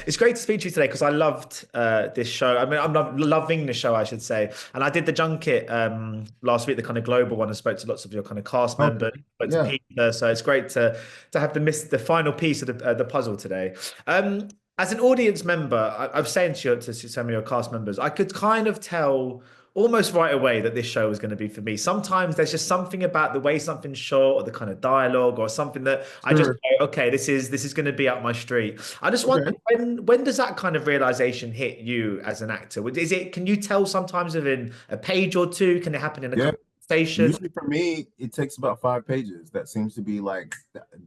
It's great to speak to you today because I loved this show. I mean, loving the show, I should say. And I did the junket last week, the kind of global one, and spoke to lots of your kind of cast members, Okay. spoke to Yeah. Peter. So it's great to have the final piece of the puzzle today. Um, as an audience member, I've saying to some of your cast members, I could kind of tell almost right away that this show was going to be for me. Sometimes there's just something about the way something's shot or the kind of dialogue or something that I just Sure. go, okay, this is going to be up my street. I just wonder Okay. when does that kind of realization hit you as an actor? Is it can you tell sometimes within a page or two? Can it happen in a Yeah. conversation? Usually for me, it takes about 5 pages. That seems to be like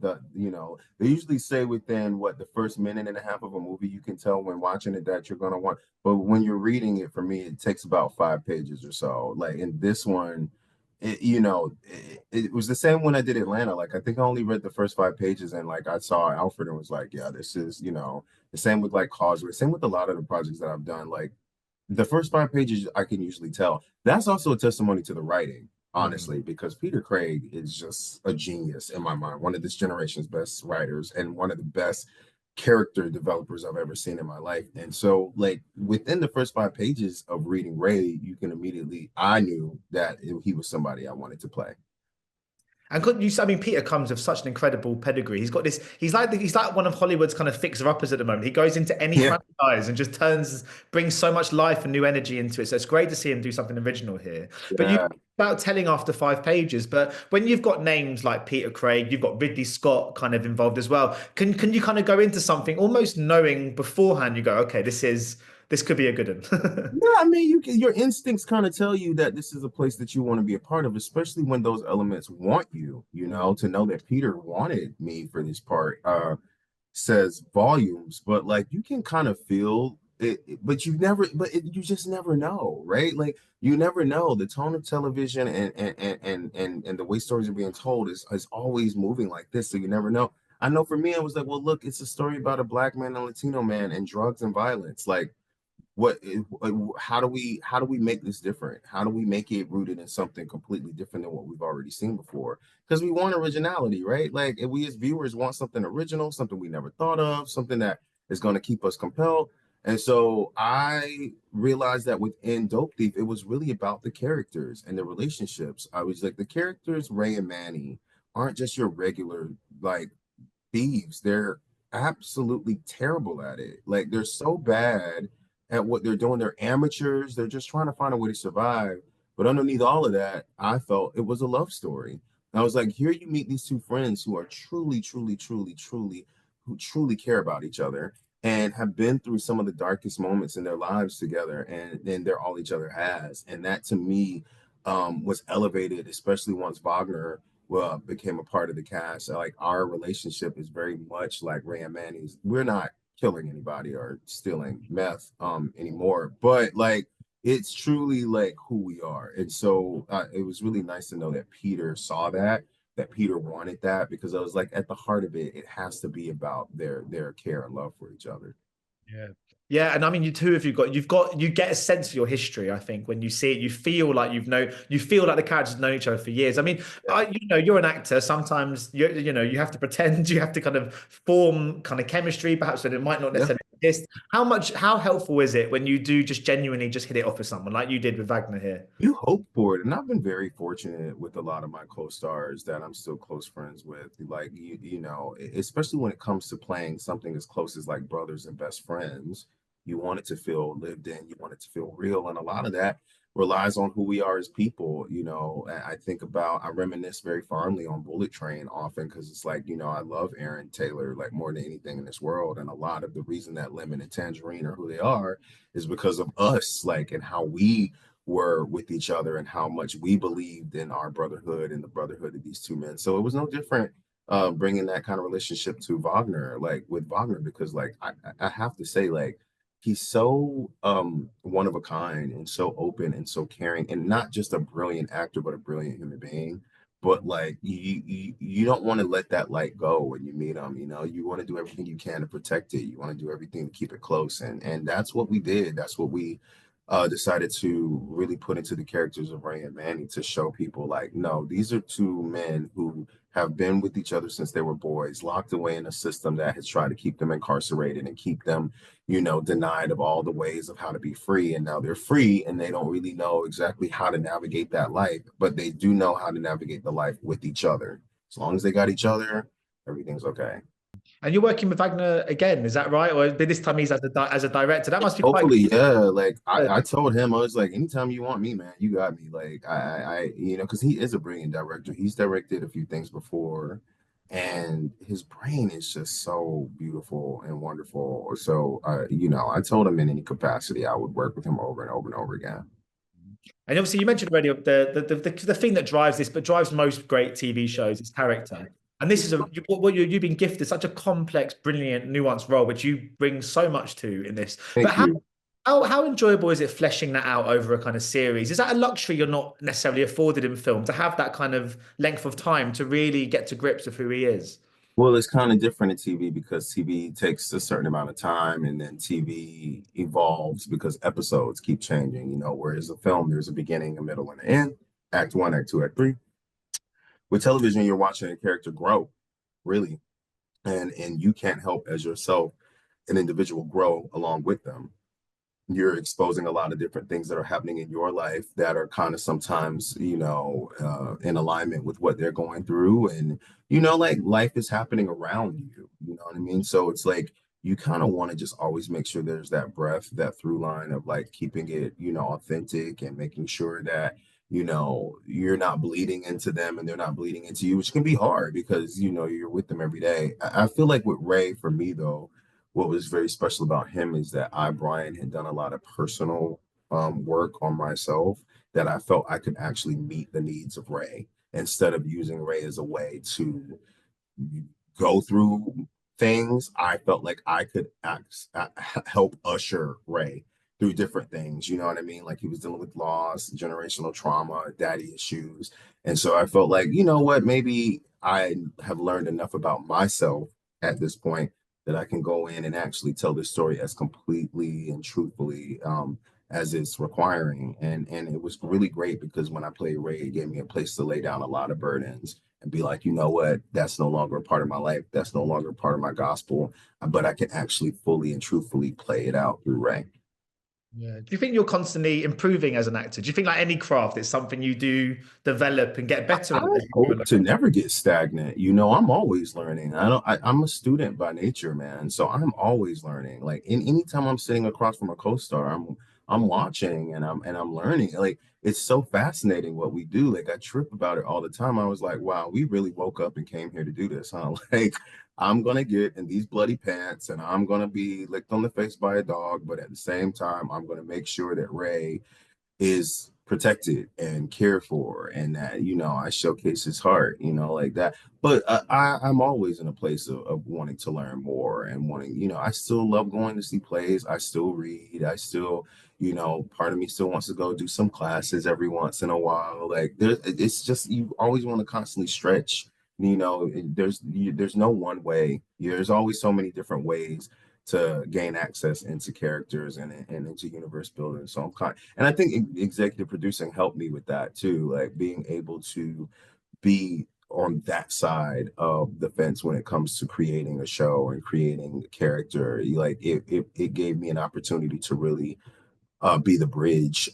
they usually say within what the first minute and a half of a movie, you can tell when watching it that you're gonna want. But when you're reading it, for me, it takes about 5 pages or so. Like in this one, it was the same when I did Atlanta. Like I think I only read the first 5 pages and like I saw Alfred and was like, yeah, this is, the same with like Causeway, same with a lot of the projects that I've done. Like the first 5 pages I can usually tell. That's also a testimony to the writing, Mm. honestly, because Peter Craig is just a genius in my mind, one of this generation's best writers and one of the best character developers I've ever seen in my life. And so, like within the first 5 pages of reading Ray, you can immediately, I knew that he was somebody I wanted to play. And couldn't you? I mean, Peter comes with such an incredible pedigree. He's got this. He's like one of Hollywood's kind of fixer-uppers at the moment. He goes into any Yeah, franchise and just brings so much life and new energy into it. So it's great to see him do something original here. But you yeah. about telling after 5 pages. But when you've got names like Peter Craig, you've got Ridley Scott kind of involved as well. Can you kind of go into something almost knowing beforehand? You go, okay, this could be a good one. Yeah, I mean, your instincts kind of tell you that this is a place that you want to be a part of, especially when those elements want you, to know that Peter wanted me for this part, says volumes, but like you can kind of feel but you just never know, right? Like you never know. The tone of television and the way stories are being told is always moving like this, so you never know. I know for me, I was like, well, look, it's a story about a black man and a Latino man and drugs and violence. Like what how do we make this different? How do we make it rooted in something completely different than what we've already seen before? Because we want originality, right? Like if we as viewers want something original, something we never thought of, something that is going to keep us compelled. And so I realized that within Dope Thief, it was really about the characters and the relationships. I was like, the characters, Ray and Manny, aren't just your regular like thieves. They're absolutely terrible at it. Like they're so bad at what they're doing. They're amateurs. They're just trying to find a way to survive. But underneath all of that, I felt it was a love story. I was like, here you meet these two friends who are truly, truly, truly, truly, who truly care about each other and have been through some of the darkest moments in their lives together. And then they're all each other has. And that to me was elevated, especially once Wagner became a part of the cast. Like our relationship is very much like Ray and Manny's. We're not killing anybody or stealing meth anymore, but like it's truly like who we are. And so it was really nice to know that Peter saw that Peter wanted that, because I was like, at the heart of it, it has to be about their care and love for each other. Yeah. Yeah, and I mean, you two of you get a sense of your history. I think when you see it, you feel like you feel like the characters have known each other for years. I mean, you're an actor. Sometimes you have to pretend, you have to kind of form kind of chemistry, perhaps when it might not Yeah. necessarily exist. How helpful is it when you do just genuinely just hit it off with someone like you did with Wagner here? You hope for it, and I've been very fortunate with a lot of my co-stars that I'm still close friends with. Like especially when it comes to playing something as close as like brothers and best friends, you want it to feel lived in, you want it to feel real, and a lot of that relies on who we are as people. I reminisce very fondly on Bullet Train often because it's like, I love Aaron Taylor like more than anything in this world, and a lot of the reason that Lemon and Tangerine are who they are is because of us, like, and how we were with each other and how much we believed in our brotherhood and the brotherhood of these two men. So it was no different bringing that kind of relationship to Wagner, like with Wagner, because like I have to say, like, he's so one of a kind and so open and so caring, and not just a brilliant actor, but a brilliant human being. But like you don't want to let that light go when you meet him. You want to do everything you can to protect it. You want to do everything to keep it close, and that's what we did. That's what we decided to really put into the characters of Ray and Manny to show people like, no, these are two men who have been with each other since they were boys, locked away in a system that has tried to keep them incarcerated and keep them, denied of all the ways of how to be free. And now they're free and they don't really know exactly how to navigate that life, but they do know how to navigate the life with each other. As long as they got each other, everything's okay. And you're working with Wagner again, is that right? Or this time he's as a director. That must be quite Hopefully, yeah. Like good. I told him, I was like, anytime you want me, man, you got me. Like because he is a brilliant director. He's directed a few things before, and his brain is just so beautiful and wonderful. So, I told him in any capacity, I would work with him over and over and over again. And obviously, you mentioned already the thing that drives this, but drives most great TV shows is character. And this is you've been gifted such a complex, brilliant, nuanced role, which you bring so much to in this. But Thank you. how enjoyable is it fleshing that out over a kind of series? Is that a luxury you're not necessarily afforded in film to have that kind of length of time to really get to grips with who he is? Well, it's kind of different in TV because TV takes a certain amount of time and then TV evolves because episodes keep changing, whereas a film, there's a beginning, a middle, and an end, act one, act two, act three. With television, you're watching a character grow, really, and you can't help as yourself, an individual grow along with them. You're exposing a lot of different things that are happening in your life that are kind of sometimes, in alignment with what they're going through. And, like life is happening around you, you know what I mean? So it's like you kind of want to just always make sure there's that breath, that through line of like keeping it, authentic and making sure that, you're not bleeding into them and they're not bleeding into you, which can be hard because, you're with them every day. I feel like with Ray, for me, though, what was very special about him is that Brian, had done a lot of personal work on myself that I felt I could actually meet the needs of Ray instead of using Ray as a way to go through things. I felt like I could help usher Ray through different things. You know what I mean? Like he was dealing with loss, generational trauma, daddy issues. And so I felt like, you know what, maybe I have learned enough about myself at this point that I can go in and actually tell this story as completely and truthfully as it's requiring. And it was really great because when I played Ray, it gave me a place to lay down a lot of burdens and be like, you know what, that's no longer a part of my life. That's no longer part of my gospel, but I can actually fully and truthfully play it out through Ray. Yeah. Do you think you're constantly improving as an actor? Do you think like any craft, it's something you do develop and get better I at as you go hope along? to never get stagnant. I'm always learning. I'm a student by nature, man. So I'm always learning. Like anytime I'm sitting across from a co-star, I'm watching and I'm learning. Like it's so fascinating what we do. Like I trip about it all the time. I was like, wow, we really woke up and came here to do this, huh? Like I'm gonna get in these bloody pants and I'm gonna be licked on the face by a dog, but at the same time, I'm gonna make sure that Ray is protected and cared for and that I showcase his heart, like that. But I'm always in a place of wanting to learn more and wanting, I still love going to see plays. I still read. I still, part of me still wants to go do some classes every once in a while. Like it's just you always want to constantly stretch. There's no one way. There's always so many different ways to gain access into characters and into universe building. So and I think executive producing helped me with that too, like being able to be on that side of the fence when it comes to creating a show and creating a character. Like it gave me an opportunity to really be the bridge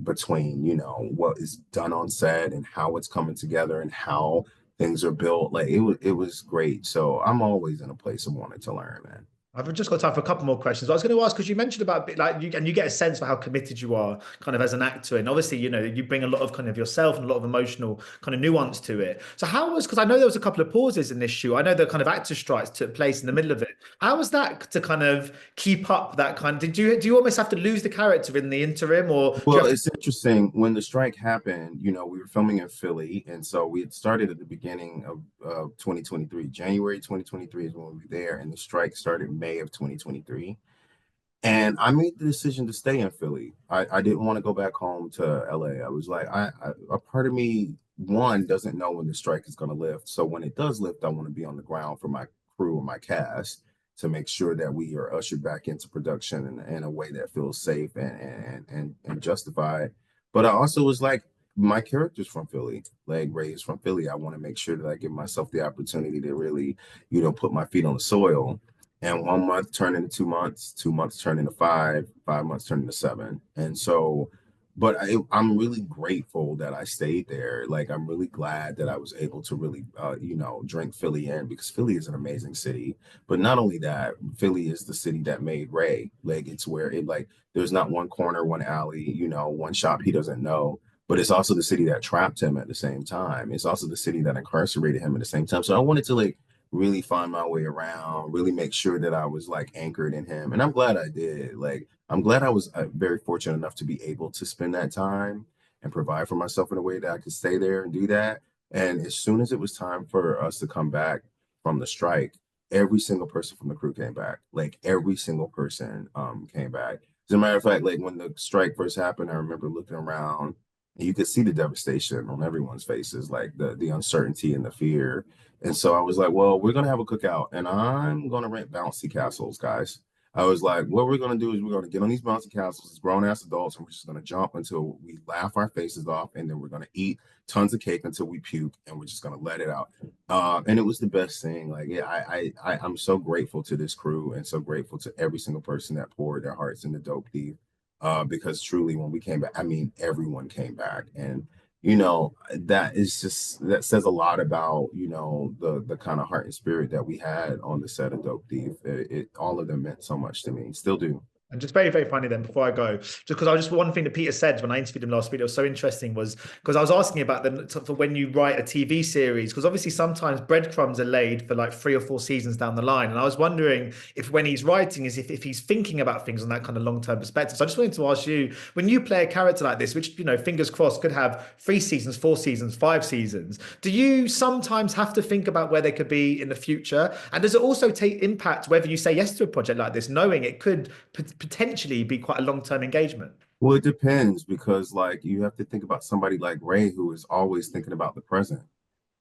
between, what is done on set and how it's coming together and how things are built. Like it was great. So I'm always in a place of wanting to learn, man. I've just got time for a couple more questions. I was going to ask because you mentioned about like you and you get a sense for how committed you are, kind of as an actor, and obviously you bring a lot of kind of yourself and a lot of emotional kind of nuance to it. So how was because I know there was a couple of pauses in this shoot. I know the kind of actor strikes took place in the middle of it. How was that to kind of keep up that kind? Do you almost have to lose the character in the interim, or do you Well, have to? it's interesting. When the strike happened, we were filming in Philly, and so we had started at the beginning of 2023. January 2023 is when we were there, and the strike started May of 2023. And I made the decision to stay in Philly. I didn't want to go back home to LA. I was like, a part of me, one, doesn't know when the strike is going to lift. So when it does lift, I want to be on the ground for my crew and my cast. to make sure that we are ushered back into production in a way that feels safe and justified. But I also was like, my character's from Philly, like raised from Philly. I want to make sure that I give myself the opportunity to really, put my feet on the soil. And 1 month turned into 2 months, 2 months turned into 5 months turned into 7. And so, but I'm really grateful that I stayed there. Like, I'm really glad that I was able to really, drink Philly in, because Philly is an amazing city. But not only that, Philly is the city that made Ray. Like, it's where there's not one corner, one alley, one shop he doesn't know. But it's also the city that trapped him at the same time. It's also the city that incarcerated him at the same time. So I wanted to really find my way around, really make sure that I was anchored in him. And I'm glad I did. Like, I'm glad I was very fortunate enough to be able to spend that time and provide for myself in a way that I could stay there and do that. And as soon as it was time for us to come back from the strike, every single person from the crew came back. Like, every single person came back. As a matter of fact, like, when the strike first happened, I remember looking around and you could see the devastation on everyone's faces, like the uncertainty and the fear. And so I was like, well, we're gonna have a cookout and I'm gonna rent bouncy castles, guys. I was like, what we're gonna do is we're gonna get on these bouncy castles as grown ass adults, and we're just gonna jump until we laugh our faces off, and then we're gonna eat tons of cake until we puke, and we're just gonna let it out. And it was the best thing. Like, yeah, I'm so grateful to this crew and so grateful to every single person that poured their hearts into Dope Thief. Because truly, when we came back, I mean, everyone came back, and that says a lot about the kind of heart and spirit that we had on the set of Dope Thief. All of them meant so much to me, still do. And just very, very funny then, before I go, just because one thing that Peter said when I interviewed him last week, it was so interesting, was because I was asking about for when you write a TV series, because obviously sometimes breadcrumbs are laid for like 3 or 4 seasons down the line. And I was wondering if when he's writing, is if he's thinking about things on that kind of long-term perspective. So I just wanted to ask you, when you play a character like this, which, fingers crossed could have 3 seasons, 4 seasons, 5 seasons, do you sometimes have to think about where they could be in the future? And does it also take impact whether you say yes to a project like this, knowing it could potentially be quite a long-term engagement? Well, it depends, because you have to think about somebody like Ray, who is always thinking about the present.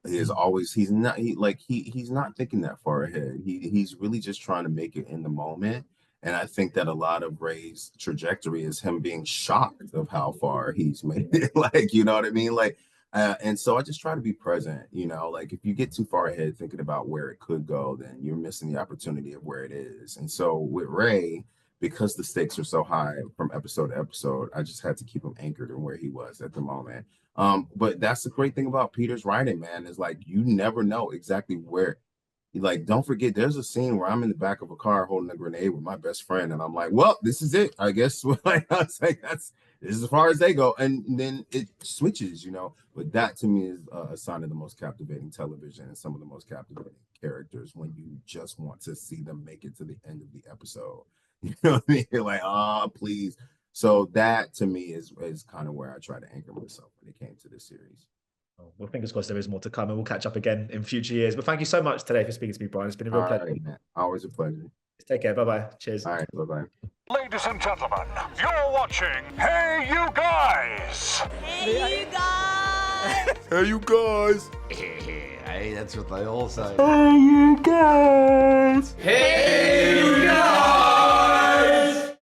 He's not he's not thinking that far ahead. He's really just trying to make it in the moment. And I think that a lot of Ray's trajectory is him being shocked of how far he's made it. You know what I mean? And so I just try to be present, if you get too far ahead thinking about where it could go, then you're missing the opportunity of where it is. And so with Ray, because the stakes are so high from episode to episode, I just had to keep him anchored in where he was at the moment. But that's the great thing about Peter's writing, man, is you never know exactly where. Don't forget, there's a scene where I'm in the back of a car holding a grenade with my best friend, and I'm like, well, this is it, I guess. I was like, this is as far as they go. And then it switches, But that to me is a sign of the most captivating television and some of the most captivating characters, when you just want to see them make it to the end of the episode. You know what I mean? You're like, oh, please. So that to me is kind of where I try to anchor myself when it came to this series. Well, fingers crossed there is more to come, and we'll catch up again in future years. But thank you so much today for speaking to me, Brian. It's been a real pleasure. Right, man. Always a pleasure. Take care. Bye-bye. Cheers. All right. Bye-bye. Ladies and gentlemen, you're watching Hey You Guys. Hey, you guys! Hey, you guys! Hey, that's what they all say. Hey, you guys! Hey, you guys!